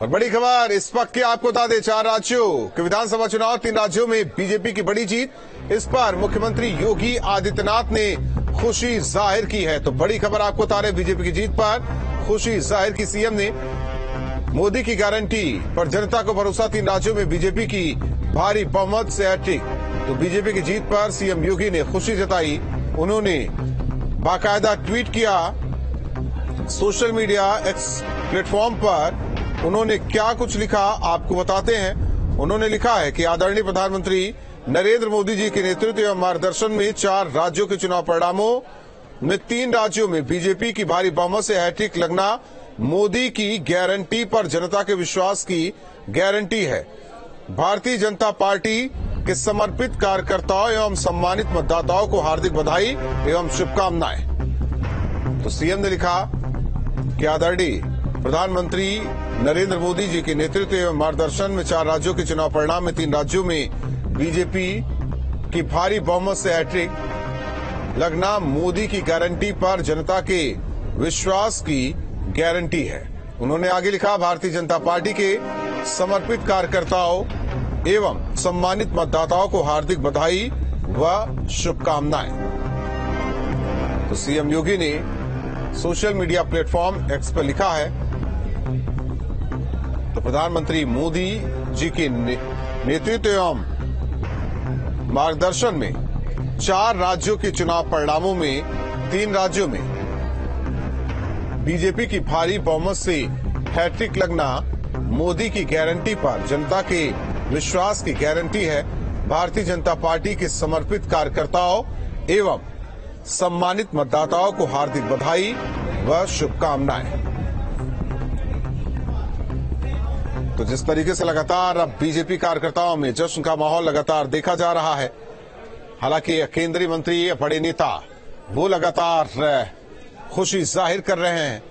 और बड़ी खबर इस वक्त की आपको बता दें, 4 राज्यों के विधानसभा चुनाव, 3 राज्यों में बीजेपी की बड़ी जीत। इस पर मुख्यमंत्री योगी आदित्यनाथ ने खुशी जाहिर की है। तो बड़ी खबर आपको बता रहे, बीजेपी की जीत पर खुशी जाहिर की सीएम ने। मोदी की गारंटी पर जनता को भरोसा, 3 राज्यों में बीजेपी की भारी बहुमत से हैट्रिक। तो बीजेपी की जीत पर सीएम योगी ने खुशी जताई। उन्होंने बाकायदा ट्वीट किया सोशल मीडिया एक्स प्लेटफॉर्म पर। उन्होंने क्या कुछ लिखा आपको बताते हैं। उन्होंने लिखा है कि आदरणीय प्रधानमंत्री नरेंद्र मोदी जी के नेतृत्व एवं मार्गदर्शन में 4 राज्यों के चुनाव परिणामों में 3 राज्यों में बीजेपी की भारी बहुमत से हैट्रिक लगना मोदी की गारंटी पर जनता के विश्वास की गारंटी है। भारतीय जनता पार्टी के समर्पित कार्यकर्ताओं एवं सम्मानित मतदाताओं को हार्दिक बधाई एवं शुभकामनाएं। तो सीएम ने लिखा कि आदरणीय प्रधानमंत्री नरेंद्र मोदी जी के नेतृत्व एवं मार्गदर्शन में 4 राज्यों के चुनाव परिणाम में 3 राज्यों में बीजेपी की भारी बहुमत से हैट्रिक लगना मोदी की गारंटी पर जनता के विश्वास की गारंटी है। उन्होंने आगे लिखा, भारतीय जनता पार्टी के समर्पित कार्यकर्ताओं एवं सम्मानित मतदाताओं को हार्दिक बधाई व शुभकामनाएं। तो सीएम योगी ने सोशल मीडिया प्लेटफॉर्म एक्स पर लिखा है, तो प्रधानमंत्री मोदी जी के नेतृत्व एवं मार्गदर्शन में 4 राज्यों के चुनाव परिणामों में 3 राज्यों में बीजेपी की भारी बहुमत से हैट्रिक लगना मोदी की गारंटी पर जनता के विश्वास की गारंटी है। भारतीय जनता पार्टी के समर्पित कार्यकर्ताओं एवं सम्मानित मतदाताओं को हार्दिक बधाई व शुभकामनाएं। तो जिस तरीके से लगातार अब बीजेपी कार्यकर्ताओं में जश्न का माहौल लगातार देखा जा रहा है। हालांकि केंद्रीय मंत्री, बड़े नेता, वो लगातार खुशी जाहिर कर रहे हैं।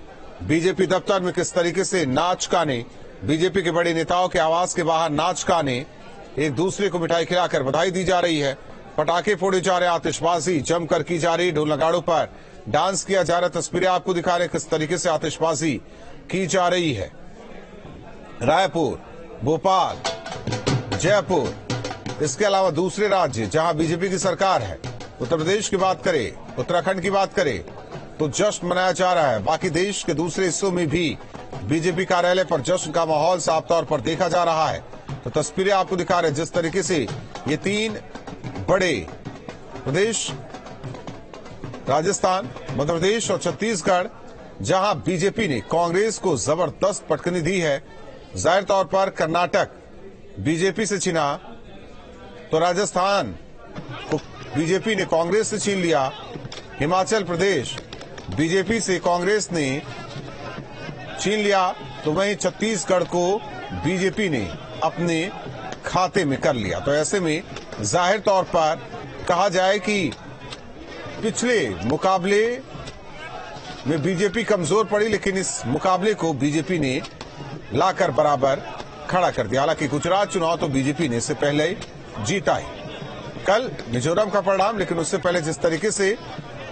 बीजेपी दफ्तर में किस तरीके से नाच गाने, बीजेपी के बड़े नेताओं के आवास के बाहर नाच गाने, एक दूसरे को मिठाई खिलाकर बधाई दी जा रही है। पटाखे फोड़े जा रहे, आतिशबाजी जमकर की जा रही, ढोल नगाड़ों पर डांस किया जा रहा। तस्वीरें आपको दिखा रहे किस तरीके से आतिशबाजी की जा रही है। रायपुर, भोपाल, जयपुर, इसके अलावा दूसरे राज्य जहां बीजेपी की सरकार है, उत्तर प्रदेश की बात करें, उत्तराखंड की बात करें, तो जश्न मनाया जा रहा है। बाकी देश के दूसरे हिस्सों में भी बीजेपी कार्यालय पर जश्न का माहौल साफ तौर पर देखा जा रहा है। तो तस्वीरें आपको दिखा रहे जिस तरीके से ये 3 बड़े प्रदेश, राजस्थान, मध्य प्रदेश और छत्तीसगढ़, जहां बीजेपी ने कांग्रेस को जबरदस्त पटकनी दी है। जाहिर तौर पर कर्नाटक बीजेपी से छिना, तो राजस्थान को बीजेपी ने कांग्रेस से छीन लिया। हिमाचल प्रदेश बीजेपी से कांग्रेस ने छीन लिया, तो वहीं छत्तीसगढ़ को बीजेपी ने अपने खाते में कर लिया। तो ऐसे में जाहिर तौर पर कहा जाए कि पिछले मुकाबले में बीजेपी कमजोर पड़ी, लेकिन इस मुकाबले को बीजेपी ने लाकर बराबर खड़ा कर दिया। हालांकि गुजरात चुनाव तो बीजेपी ने इससे पहले जीता ही। कल मिजोरम का परिणाम, लेकिन उससे पहले जिस तरीके से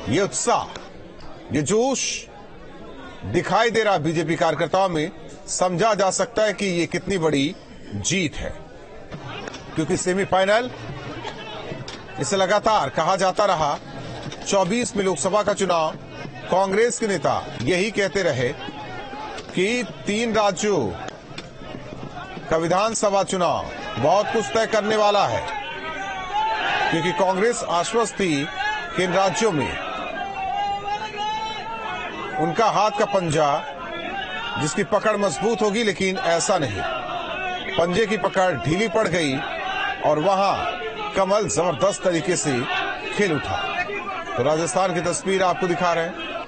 ये उत्साह, ये जोश दिखाई दे रहा बीजेपी कार्यकर्ताओं में, समझा जा सकता है कि ये कितनी बड़ी जीत है। क्योंकि सेमीफाइनल इसे लगातार कहा जाता रहा। 24 में लोकसभा का चुनाव, कांग्रेस के नेता यही कहते रहे कि 3 राज्यों का विधानसभा चुनाव बहुत कुछ तय करने वाला है, क्योंकि कांग्रेस आश्वस्त थी कि इन राज्यों में उनका हाथ का पंजा, जिसकी पकड़ मजबूत होगी, लेकिन ऐसा नहीं। पंजे की पकड़ ढीली पड़ गई और वहां कमल जबरदस्त तरीके से खिल उठा। तो राजस्थान की तस्वीर आपको दिखा रहे हैं।